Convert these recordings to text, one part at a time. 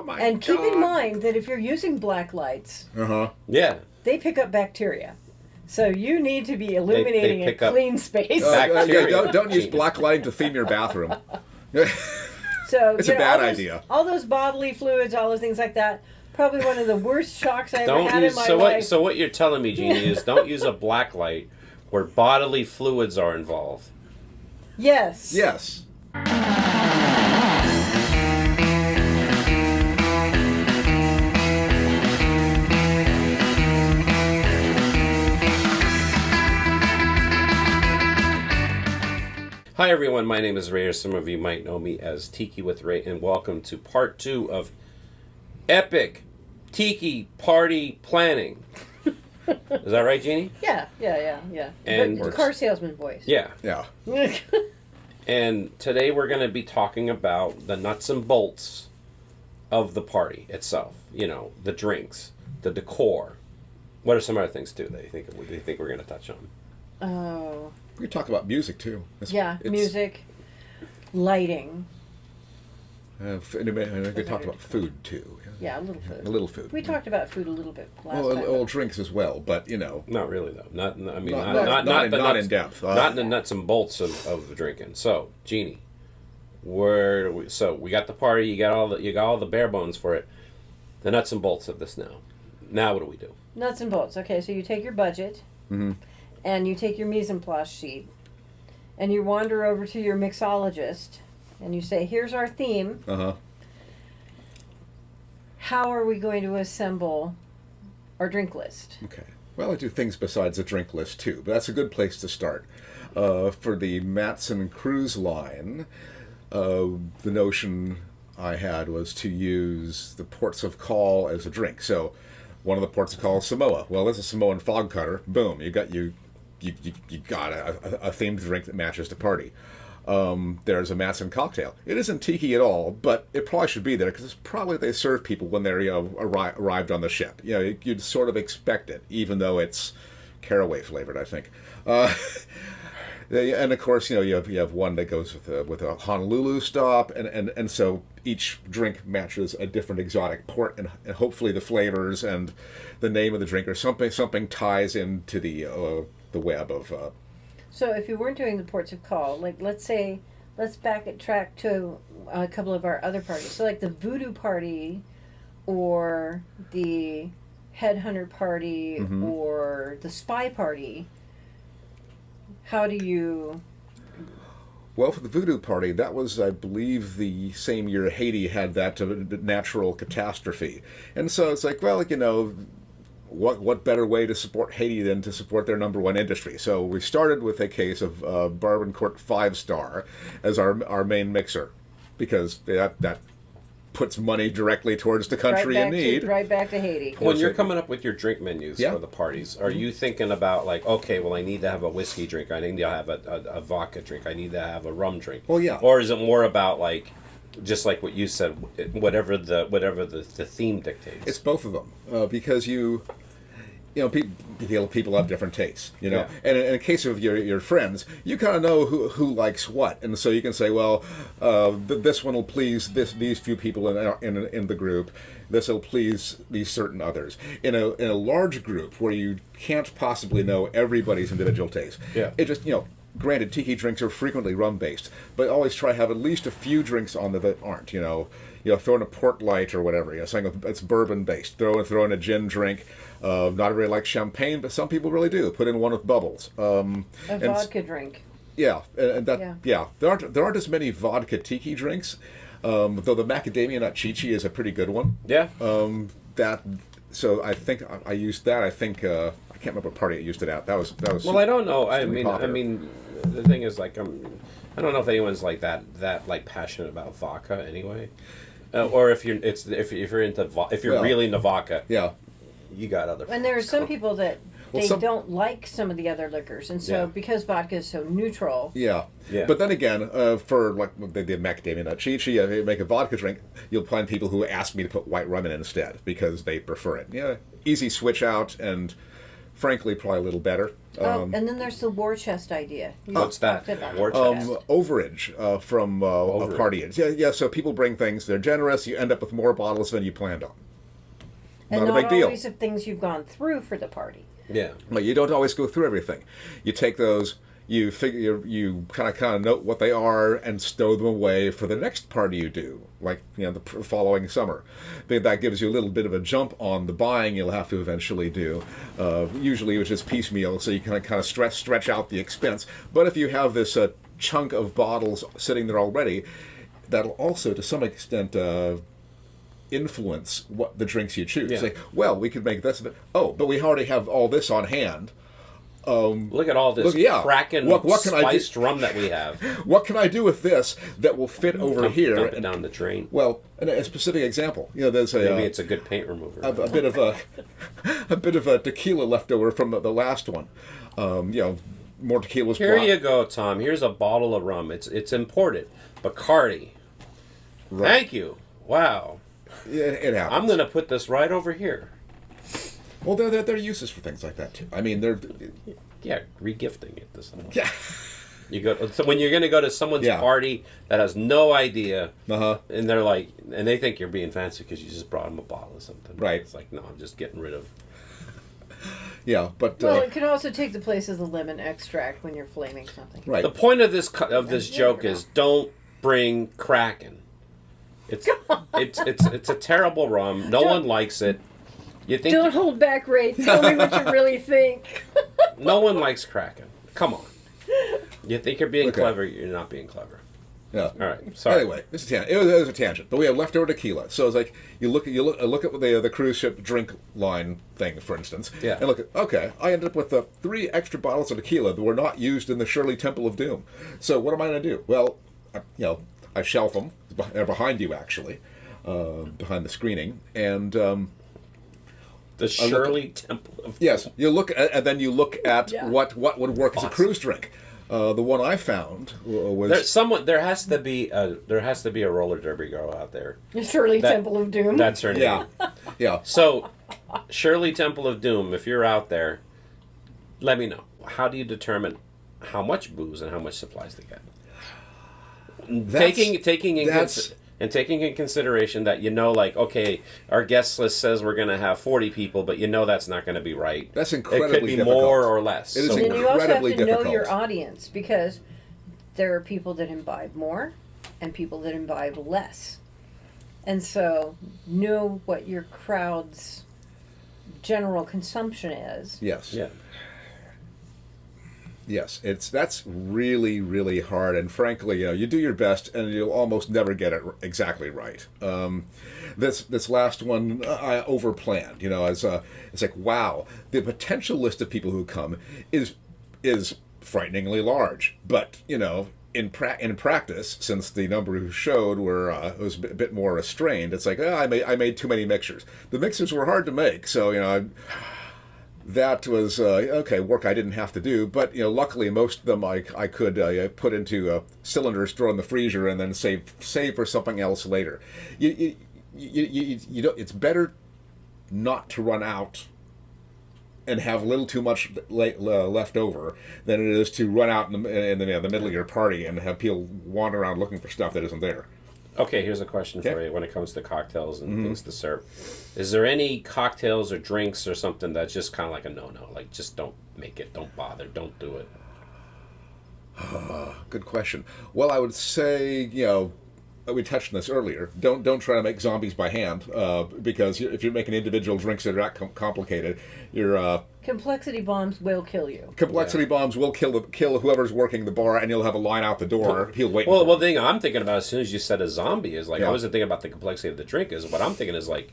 my And God. keep in mind that if you're using black lights, Yeah. they pick up bacteria. So you need to be illuminating pick a up clean space. bacteria. Don't use black lighting to theme your bathroom. So It's a bad all those, idea. All those bodily fluids, all those things like that. Probably one of the worst shocks I ever Don't had use in my so life. so what you're telling me, Jeannie, is don't use a black light where bodily fluids are involved. Yes. Yes. Hi everyone, my name is Ray, or some of you might know me as Tiki with Ray, and welcome to part 2 of Epic Tiki Party Planning. Is that right, Jeannie? Yeah. And- But the car salesman voice. Yeah. Yeah. And today we're going to be talking about the nuts and bolts of the party itself. You know, the drinks, the decor. What are some other things too that you think we're going to touch on? Oh. We could talk about music too. Music, lighting. And we could talk about food too. Yeah, a little food. A little food. We talked about food a little bit last Well, time. well, drinks as well, but you know. Not really though. Not Not the in nuts, depth. not the nuts and bolts of the drinking. So, Jeannie, we got the party. You got all the bare bones for it. The nuts and bolts of this now. Now what do we do? Nuts and bolts. Okay, so you take your budget, and you take your mise en place sheet, and you wander over to your mixologist, and you say, "Here's our theme. How are we going to assemble our drink list?" Okay. Well, I do things besides a drink list too, but that's a good place to start. For the Matson Cruise Line, the notion I had was to use the ports of call as a drink. So, one of the ports of call is Samoa. Well, there's a Samoan fog cutter. Boom, you got a themed drink that matches the party. There's a Matson cocktail. It isn't tiki at all, but it probably should be there because it's probably they serve people when they're arrived on the ship. You'd sort of expect it, even though it's caraway flavored, I think. And of course, you have one that goes with a Honolulu stop, and so each drink matches a different exotic port, and hopefully the flavors and the name of the drink or something ties into the web of. So if you weren't doing the ports of call, like let's backtrack to a couple of our other parties. So like the voodoo party, or the headhunter party, or the spy party. How do you... Well, for the voodoo party, that was, I believe, the same year Haiti had that natural catastrophe. And so it's like, well, what better way to support Haiti than to support their number one industry? So we started with a case of Bourbon Court 5-Star as our main mixer, because that puts money directly towards the country in need. Right back to Haiti. When you're coming up with your drink menus for the parties, are you thinking about like, okay, well, I need to have a whiskey drink, I need to have a vodka drink, I need to have a rum drink? Well, yeah. Or is it more about like, just like what you said, whatever the theme dictates? It's both of them, because people have different tastes, Yeah. And in a case of your friends, you kind of know who likes what, and so you can say, well, this one will please these few people in the group. This will please these certain others. In a large group where you can't possibly know everybody's individual taste. Yeah. It just Granted, tiki drinks are frequently rum-based, but always try to have at least a few drinks on there that aren't. Throw in a port light or whatever. Saying it's bourbon-based. Throw in a gin drink. Not everybody likes champagne, but some people really do. Put in one with bubbles. A vodka drink. Yeah, There aren't as many vodka tiki drinks, though the macadamia nut chichi is a pretty good one. Yeah. So I think I used that. I think I can't remember what party I used it at. That was. Well, I don't know. I popular. mean, the thing is, like, I don't know if anyone's like that like passionate about vodka anyway, or if you're really into vodka, Yeah. you got other. And there are some people that don't like some of the other liquors, and so Yeah. because vodka is so neutral. Yeah. Yeah. But then again, for like the macadamia nut chichi, you make a vodka drink, you'll find people who ask me to put white rum in instead because they prefer it. Yeah. Easy switch out and frankly, probably a little better. And then there's the war chest idea. You What's that? talked about War the chest. Overage from a Overage. party. Yeah. So people bring things. They're generous. You end up with more bottles than you planned on. And Not a big deal. always of things you've gone through for the party. Yeah. But you don't always go through everything. You take those. You figure you kind of note what they are and stow them away for the next party you do, like the following summer. That gives you a little bit of a jump on the buying you'll have to eventually do. Usually it's just piecemeal, so you can kind of stretch out the expense. But if you have this chunk of bottles sitting there already, that'll also to some extent influence what the drinks you choose. Yeah. Like, well, we could make this. Oh, but we already have all this on hand. Look at all this Kraken What can I do? spiced rum that we have. What can I do with this that will fit over here? Dump it down the drain. Well, a specific example. There's Maybe it's a good paint remover. a bit of a tequila left over from the last one. More tequila was Here brought. you go, Tom. Here's a bottle of rum. It's imported. Bacardi. Right. Thank you. Wow. It happens. I'm going to put this right over here. Well, there are uses for things like that too. I mean, they're Yeah, regifting it to someone. yeah. You go so when you're going to go to someone's Yeah. party that has no idea, Uh-huh. and they're like, and they think you're being fancy because you just brought them a bottle of something. Right. It's like, no, I'm just getting rid of. Yeah, but Well, it can also take the place of the lemon extract when you're flaming something. right. The point of this joke is don't bring Kraken. It's a terrible rum. No one likes it. You think Don't hold back, Ray. Tell me what you really think. no one likes Kraken? Come on. You think you're being Okay. clever? You're not being clever. Yeah. All right. Sorry. Anyway, it was a tangent, but we have leftover tequila. So it's like you look at the cruise ship drink line thing, for instance. Yeah. And look at I ended up with 3 extra bottles of tequila that were not used in the Shirley Temple of Doom. So what am I going to do? Well, I shelf them. They're behind you actually, behind the screening, and. The Shirley Temple of Yes, you look at, and then you look at Yeah. what would work as a Awesome. cruise drink. The one I found was There has to be a roller derby girl out there. Shirley That- Temple of Doom. That's her name. yeah. So, Shirley Temple of Doom, if you're out there, let me know. How do you determine how much booze and how much supplies to get? Taking in consideration that okay, our guest list says we're going to have 40 people, but that's not going to be right. That's It could incredibly be difficult. more or less. It is And you also have incredibly to know difficult. your audience, because there are people that imbibe more and people that imbibe less. And so know what your crowd's general consumption is. Yes. Yeah. Yes, that's really, really hard, and frankly, you do your best, and you'll almost never get it exactly right. This last one, I overplanned. It's like, wow, the potential list of people who come is frighteningly large, but in practice, since the number who showed was a bit more restrained, it's like, I made too many mixers. The mixers were hard to make, so that was work I didn't have to do, but luckily most of them I could put into cylinders, throw in the freezer, and then save for something else later. You don't. It's better not to run out and have a little too much left over than it is to run out in the middle of your party and have people wander around looking for stuff that isn't there. Okay, here's a question for you when it comes to cocktails and things to serve. Is there any cocktails or drinks or something that's just kind of like a no-no? Like, just don't make it, don't bother, don't do it. Good question. Well, I would say, we touched on this earlier. Don't try to make zombies by hand, because if you're making individual drinks that are that complicated, your Complexity bombs will kill you. complexity bombs will kill whoever's working the bar, and you'll have a line out the door. He'll wait. Well, the thing I'm thinking about as soon as you said a zombie is like, Yeah. I wasn't thinking about the complexity of the drink. Is what I'm thinking is like,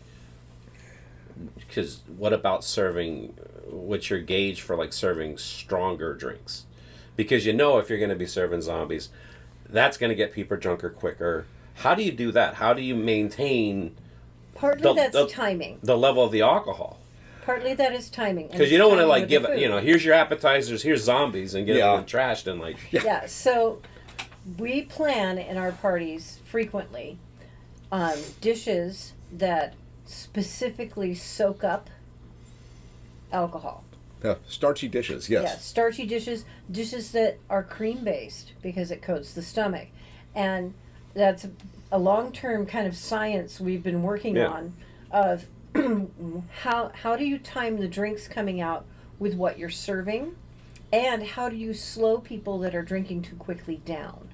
because what about serving? What's your gauge for like serving stronger drinks? Because if you're going to be serving zombies, that's going to get people drunker quicker. How do you do that? How do you maintain Partly that's timing. the level of the alcohol? Partly that is timing. Because you don't want to like give it. here's your appetizers, here's zombies, and get Yeah. them trashed and like. Yeah, so we plan in our parties frequently dishes that specifically soak up alcohol. Starchy dishes, yes. Yeah, starchy dishes that are cream based because it coats the stomach, and that's a long term kind of science we've been working on of how do you time the drinks coming out with what you're serving, and how do you slow people that are drinking too quickly down.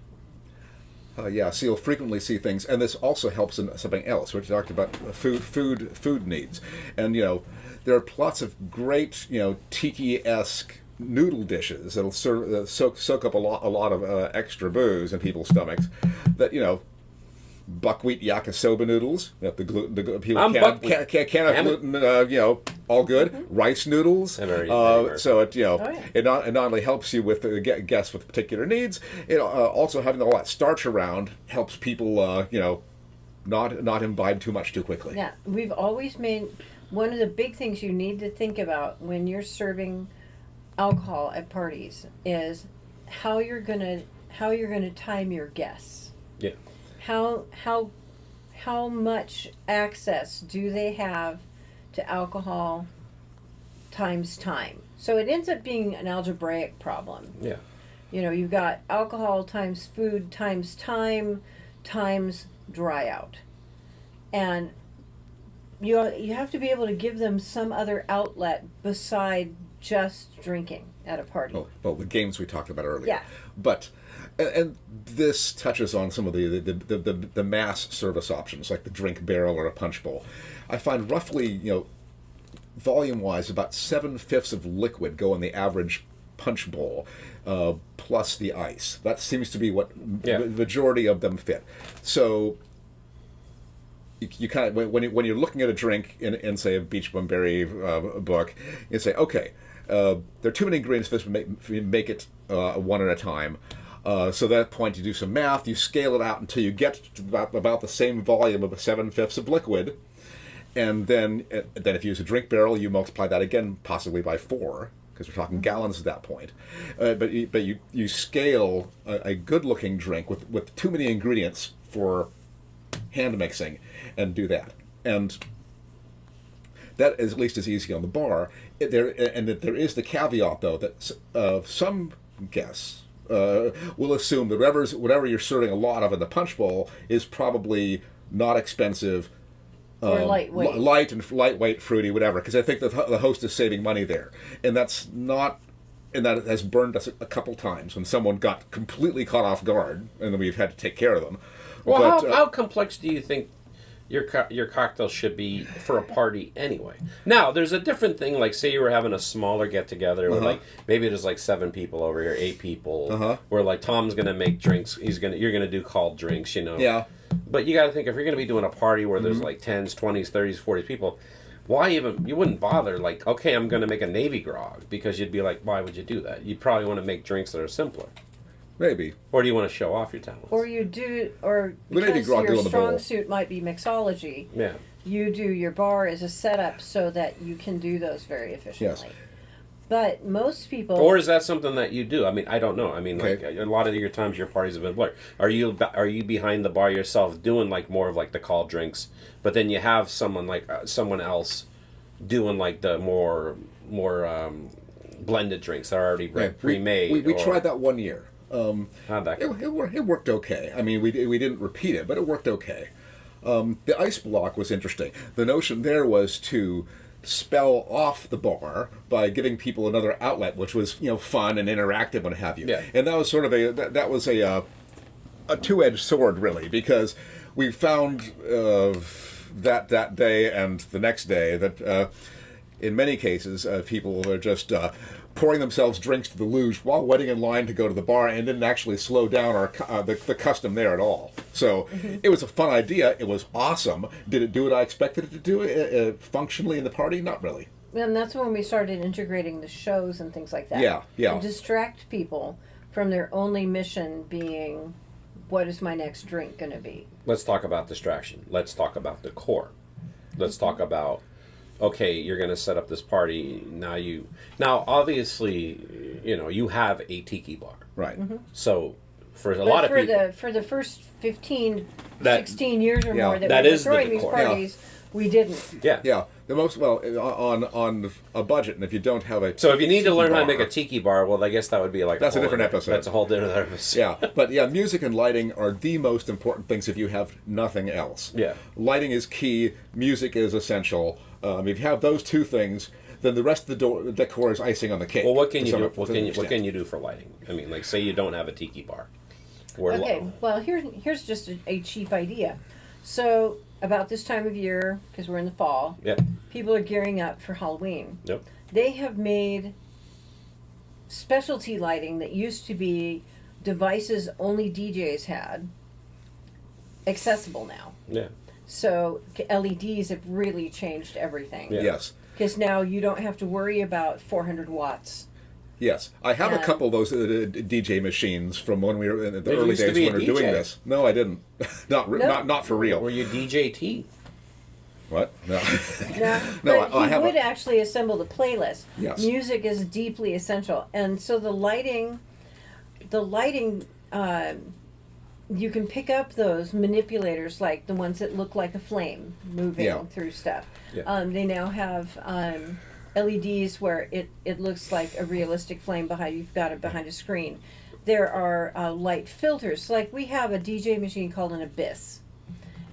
So you'll frequently see things, and this also helps in something else. We talked about food needs, and there are lots of great tiki-esque noodle dishes that'll soak up a lot of extra booze in people's stomachs. That buckwheat yakisoba noodles. People can't have gluten. All good. Rice noodles. So it not only helps you with guests with particular needs. It also having all that starch around helps people not imbibe too much too quickly. Yeah, we've always made one of the big things you need to think about when you're serving alcohol at parties is how you're gonna time your guests. Yeah. How much access do they have to alcohol times time? So it ends up being an algebraic problem. Yeah. You've got alcohol times food times time times dry out. And you have to be able to give them some other outlet beside just drinking at a party. Well, the games we talked about earlier. Yeah. But and this touches on some of the mass service options, like the drink barrel or a punch bowl. I find roughly, volume-wise, about 7/5 of liquid go in the average punch bowl, plus the ice. That seems to be what the majority of them fit. So you kind of when you're looking at a drink in say a Beach Bum Berry book, you say, okay, there are too many ingredients for this to make it one at a time. So at that point, you do some math, you scale it out until you get to about the same volume of 7/5 of liquid, and then if you use a drink barrel, you multiply that again, possibly by 4, because we're talking gallons at that point. But you scale a good-looking drink with too many ingredients for hand mixing, and do that. And that is at least as easy on the bar. There is the caveat, though, that some guests will assume that whatever you're serving a lot of in the punch bowl is probably not expensive, or lightweight, lightweight, fruity, whatever. Because I think the host is saving money there, and that's not. And that has burned us a couple times when someone got completely caught off guard, and then we've had to take care of them. Well, how complex do you think your cocktail should be for a party anyway? Now, there's a different thing, like say you were having a smaller get-together, where like maybe there's like 7 people over here, 8 people, where like Tom's going to make drinks, you're going to do called drinks, Yeah. But you got to think, if you're going to be doing a party where there's like 10s, 20s, 30s, 40s people, you wouldn't bother, like, okay, I'm going to make a Navy grog, because you'd be like, why would you do that? You'd probably want to make drinks that are simpler. Maybe. Or do you want to show off your talents? Or you do, or Navy because grog your on the strong bowl. suit might be mixology. Yeah. You do your bar as a setup so that you can do those very efficiently. Yes. But most people... Or is that something that you do? I mean, I don't know. I mean, like, a lot of your times your parties have been blurred. Are you behind the bar yourself doing like more of like the call drinks, but then you have someone like someone else doing like the more blended drinks that are already pre-made? We tried that one year. How'd that go? It worked okay. I mean, we didn't repeat it, but it worked okay. The ice block was interesting. The notion there was to spell off the bar by giving people another outlet, which was fun and interactive and what have you. Yeah. And that was sort of a two-edged sword, really, because we found that day and the next day that in many cases people are just pouring themselves drinks to the luge while waiting in line to go to the bar, and didn't actually slow down the custom there at all. So it was a fun idea. It was awesome. Did it do what I expected it to do functionally in the party? Not really. And that's when we started integrating the shows and things like that. Yeah. To distract people from their only mission being, what is my next drink going to be? Let's talk about distraction. Let's talk about decor. Let's talk about, okay, you're going to set up this party. Now obviously, you have a tiki bar. Right. So for a lot of people... For the first 16 years or more that that we were is the throwing these decor. parties, we didn't. Yeah. Yeah, the most on a budget, and if you don't have a So if you need to tiki learn how to bar- make a tiki bar, well, I guess that would be like That's a whole different other- episode. That's a whole different episode. yeah, but yeah, music and lighting are the most important things if you have nothing else. Yeah. Lighting is key. Music is essential. If you have those two things, then the rest of the decor is icing on the cake. Well, what can to you some- do? to What some can you extent. do for lighting? I mean, like say you don't have a tiki bar. Where Okay, well, here's just a cheap idea. So about this time of year, because we're in the fall, Yep. people are gearing up for Halloween. Yep. They have made specialty lighting that used to be devices only DJs had accessible now. Yeah. So LEDs have really changed everything. Yeah. Yes. Because now you don't have to worry about 400 watts. Yes, I have a Yeah. couple of those DJ machines from when we were in the Did you early used to days be when a we were doing DJ? this. No, I didn't. Not for real. Were you DJT? What? No. No, No, but I he have would a- actually assemble the playlist. Yes. Music is deeply essential, and so the lighting, you can pick up those manipulators like the ones that look like a flame moving Yeah. through stuff. Yeah. They now have LEDs where it looks like a realistic flame behind. You've got it behind a screen. There are light filters. Like we have a DJ machine called an Abyss.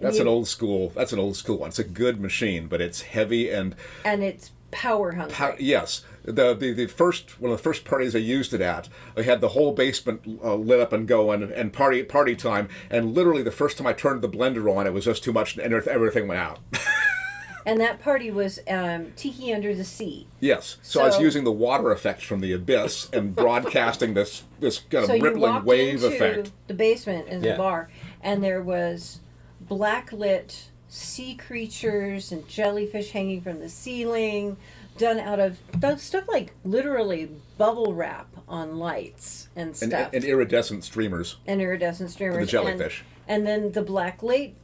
That's You- an old school. That's an old school one. It's a good machine, but it's heavy and and it's power hungry. yes. The first one of the first parties I used it at, I had the whole basement lit up and going and party time. And literally the first time I turned the blender on, it was just too much, and everything went out. And that party was Tiki Under the Sea. Yes. So I was So- using the water effect from the abyss and broadcasting this kind of So you rippling walked wave into effect. the basement in Yeah. the bar, and there was black-lit sea creatures and jellyfish hanging from the ceiling, done out of stuff like literally bubble wrap on lights and stuff. And iridescent streamers. And iridescent streamers. The jellyfish. And then the black light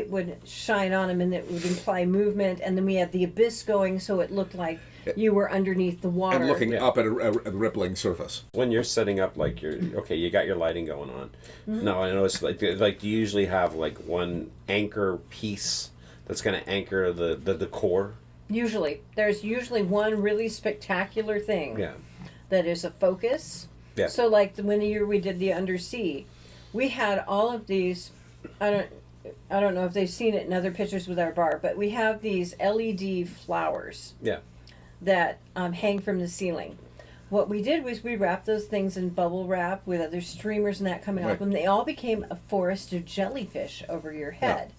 would shine on them, and it would imply movement. And then we had the abyss going, so it looked like you were underneath the water. And looking Yeah. up at a rippling surface. When you're setting up like you got your lighting going on. Mm-hmm. No, I know it's like you usually have like one anchor piece that's going to anchor the decor. There's usually one really spectacular thing Yeah. that is a focus. Yeah. So like when the year we did the undersea, we had all of these. I don't know if they've seen it in other pictures with our bar, but we have these LED flowers Yeah. that hang from the ceiling. What we did was we wrapped those things in bubble wrap with other streamers and that coming off Right. them. They all became a forest of jellyfish over your head.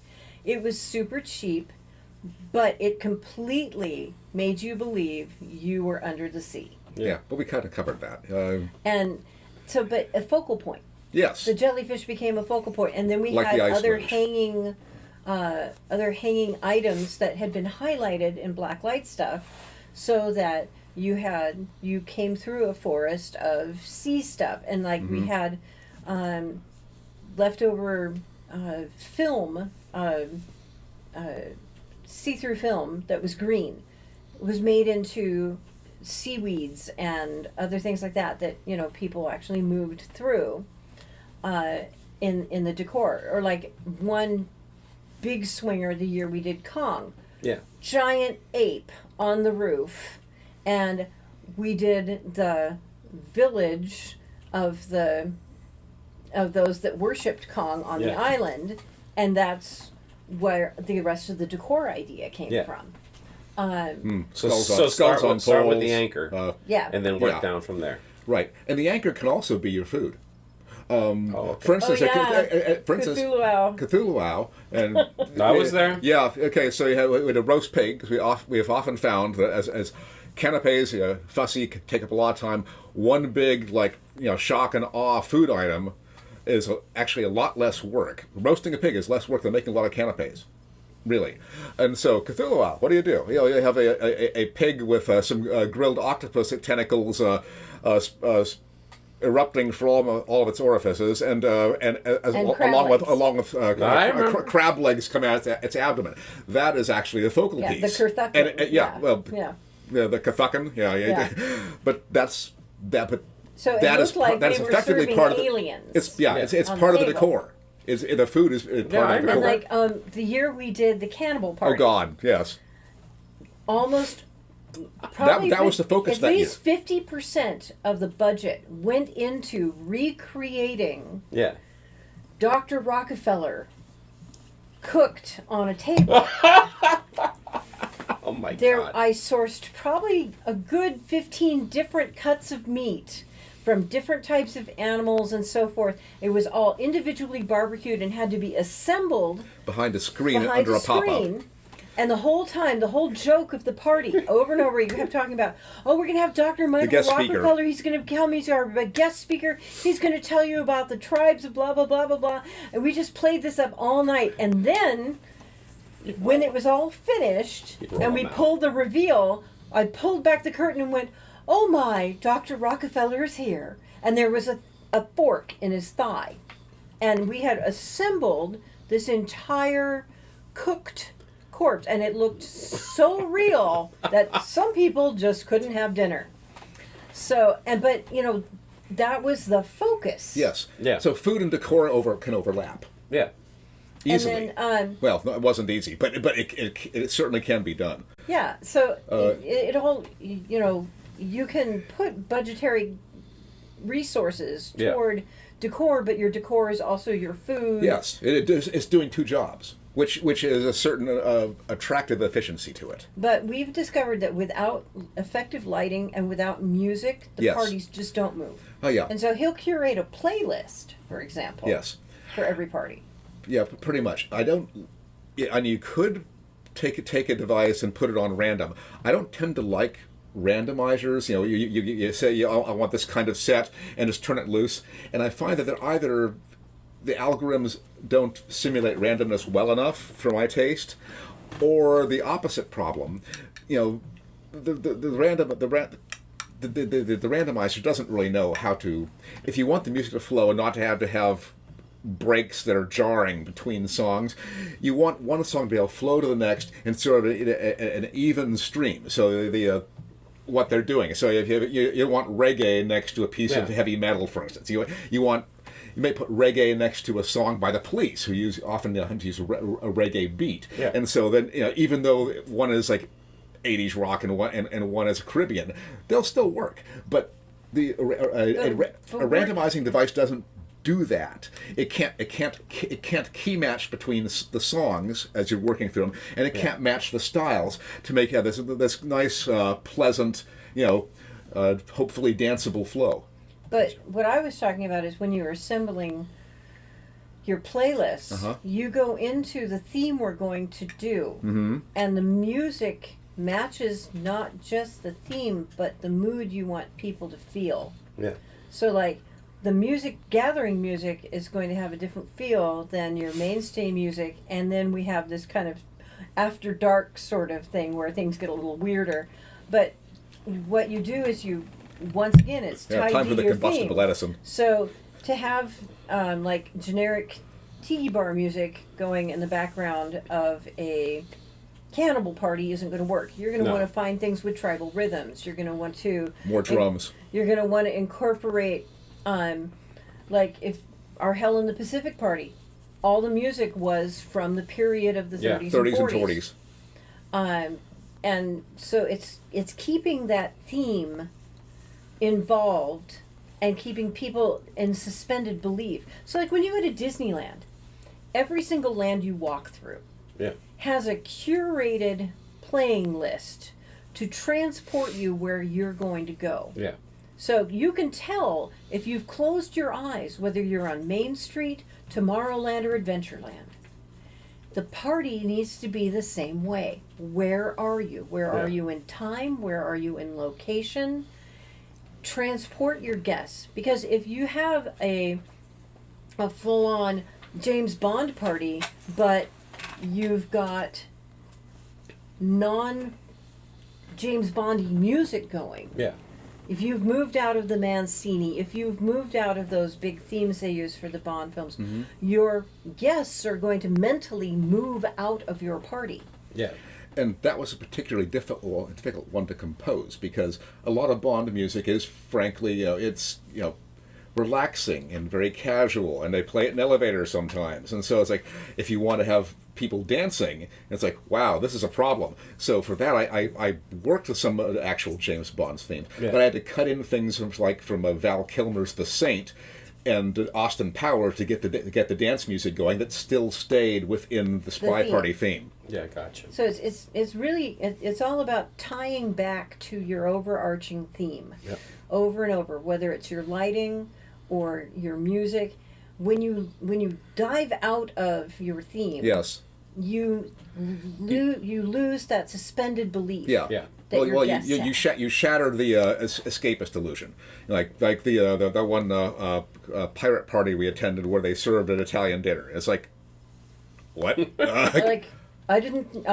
It was super cheap, but it completely made you believe you were under the sea. Yeah, but we kind of covered that. And so, but a focal point. Yes. The jellyfish became a focal point, and then we Like had the ice other wedge. hanging items that had been highlighted in black light stuff, so that you came through a forest of sea stuff, and like Mm-hmm. we had leftover film, see-through film that was green, was made into seaweeds and other things like that people actually moved through in the decor. Or like one big swinger the year we did Kong, Yeah. giant ape on the roof, and we did the village of those that worshipped Kong on the Yeah. island, and that's where the rest of the decor idea came Yeah. from. So, Skulls start on with poles, the anchor, Yeah. and then work Yeah. down from there. Right, and the anchor can also be your food. Okay. For instance, Cthulhu. Cthulhu, and I was there. Yeah. Okay. So you have with a roast pig. 'Cause we have often found that as canapes, fussy, take up a lot of time. One big shock and awe food item is actually a lot less work. Roasting a pig is less work than making a lot of canapes. Really. And so Cthulhu, what do? You have a pig with some grilled octopus tentacles erupting from all of its orifices, and crab along legs. with I remember. crab legs coming out its abdomen. That is actually a focal Yeah, the piece. Kurthucken. And Yeah. the Kathucken. Yeah. But that's that. But So it that looked is like that they is were effectively serving part of aliens. it's Yeah. it's on part the of the table. decor. Is the food is part Yeah, I of the And remember. like the year we did the cannibal Oh party, God, yes. almost probably That was the focus at that year. least 50% of the budget went into recreating Yeah. Dr. Rockefeller cooked on a table. Oh my There, God. I sourced probably a good 15 different cuts of meat from different types of animals and so forth. It was all individually barbecued and had to be assembled Behind a screen behind under a a pop-up. screen. And the whole time, the whole joke of the party, over and over, you kept talking about, oh, we're going to have Dr. Michael guest speaker. Rockefeller. He's going to come. He's our guest speaker. He's going to tell you about the tribes of blah, blah, blah, blah, blah. And we just played this up all night. And then, when it was all finished, You'd roll and we them out. pulled the reveal, I pulled back the curtain and went, oh my, Dr. Rockefeller is here. And there was a fork in his thigh. And we had assembled this entire cooked corpse, and it looked so real that some people just couldn't have dinner. So, but that was the focus. Yes. Yeah. So food and decor can overlap Yeah. easily. And then, well, no, it wasn't easy, but it certainly can be done. yeah, so it all, you can put budgetary resources Yeah. toward decor, but your decor is also your food. Yes, it's doing two jobs, which is a certain attractive efficiency to it. But we've discovered that without effective lighting and without music, the Yes. parties just don't move. Oh yeah, And so he'll curate a playlist, for example, yes, for every party. yeah, pretty much. I don't, yeah, and you could take a device and put it on random. I don't tend to like randomizers. You say, I want this kind of set, and just turn it loose. And I find that they're either the algorithms don't simulate randomness well enough for my taste, or the opposite problem. The randomizer doesn't really know how to. If you want the music to flow and not to have breaks that are jarring between songs, you want one song to be able to flow to the next in sort of an even stream. So what they're doing. So if you want reggae next to a piece of Yeah. heavy metal, for instance, you may put reggae next to a song by the Police, who often use a reggae beat. Yeah. And so then, even though one is like 80s rock and one is Caribbean, they'll still work. But a randomizing device doesn't do that. It can't key match between the songs as you're working through them, and it can't match the styles to make this nice, pleasant, hopefully danceable flow. But what I was talking about is when you're assembling your playlist, you go into the theme we're going to do, and the music matches not just the theme, but the mood you want people to feel. Yeah. So, like, the gathering music is going to have a different feel than your mainstay music, and then we have this kind of after dark sort of thing where things get a little weirder. But what you do is once again, it's tied time to for the your combustible theme. Edison. So to have like generic Tiki bar music going in the background of a cannibal party isn't going to work. You're going to No. want to find things with tribal rhythms. You're going to want to More drums. You're going to want to incorporate, like if our Hell in the Pacific party, all the music was from the period of the 30s, 30s and and 40s. 40s. And so it's keeping that theme involved and keeping people in suspended belief. So like when you go to Disneyland, every single land you walk through Yeah. has a curated playing list to transport you where you're going to go. Yeah. So you can tell if you've closed your eyes whether you're on Main Street, Tomorrowland, or Adventureland. The party needs to be the same way. Where are you? Where are Yeah. you in time? Where are you in location? Transport your guests. Because if you have a full-on James Bond party, but you've got non-James Bondy music going, Yeah. if you've moved out of the Mancini, if you've moved out of those big themes they use for the Bond films, your guests are going to mentally move out of your party. Yeah. And that was a particularly difficult one to compose, because a lot of Bond music is, frankly, it's relaxing and very casual, and they play it in elevators sometimes. And so it's like, if you want to have people dancing, it's like, wow, this is a problem. So for that, I worked with some of the actual James Bond's theme, but I had to cut in things from Val Kilmer's The Saint and Austin Powers to get the dance music going that still stayed within the Spy Party theme. Yeah, gotcha. So it's really it's all about tying back to your overarching theme, over and over, whether it's your lighting or your music. When you dive out of your theme, Yes. you lose that suspended belief. Yeah. Yeah. That your Well, guests you have. you shatter the escapist illusion, like the one pirate party we attended where they served an Italian dinner. It's like, what? Like, I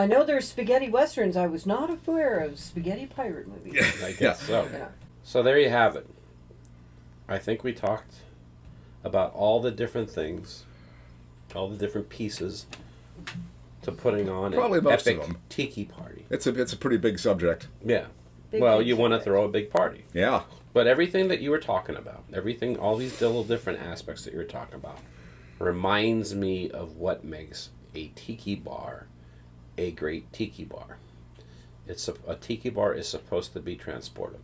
know there's spaghetti westerns. I was not aware of spaghetti pirate movies. I guess so. Yeah. So there you have it. I think we talked about all the different things, all the different pieces to putting on Probably an most of epic them. tiki party. It's a pretty big subject. Yeah. Big Well, big you want to subject. throw a big party. Yeah. But everything that you were talking about, everything, all these little different aspects that you were talking about, reminds me of what makes a tiki bar a great tiki bar. A tiki bar is supposed to be transportive.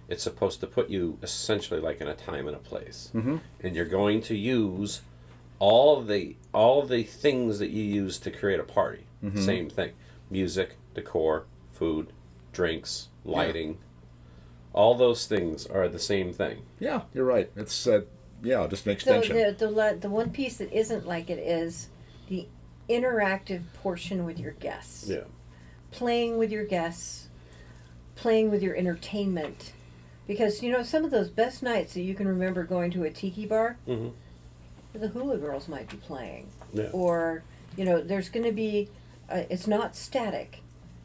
It's supposed to put you essentially like in a time and a place, and you're going to use all the things that you use to create a party. Same thing: music, decor, food, drinks, lighting. All those things are the same thing. Yeah, you're right. It's just an So extension. the one piece that isn't like it is the interactive portion with your guests. Yeah. Playing with your guests, playing with your entertainment. Because, some of those best nights that you can remember going to a tiki bar, the hula girls might be playing. Yeah. Or, there's going to be, it's not static.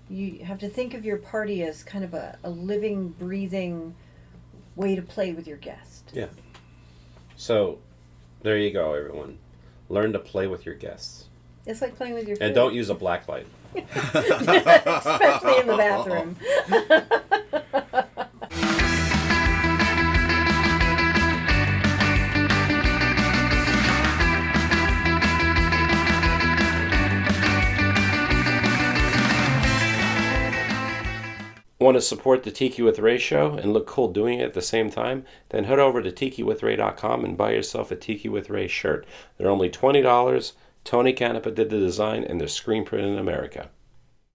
You have to think of your party as kind of a living, breathing way to play with your guest. Yeah. So, there you go, everyone. Learn to play with your guests. It's like playing with your And food. don't use a black light. Especially in the bathroom. Want to support the Tiki with Ray show and look cool doing it at the same time? Then head over to tikiwithray.com and buy yourself a Tiki with Ray shirt. They're only $20. Tony Canepa did the design and they're screen printed in America.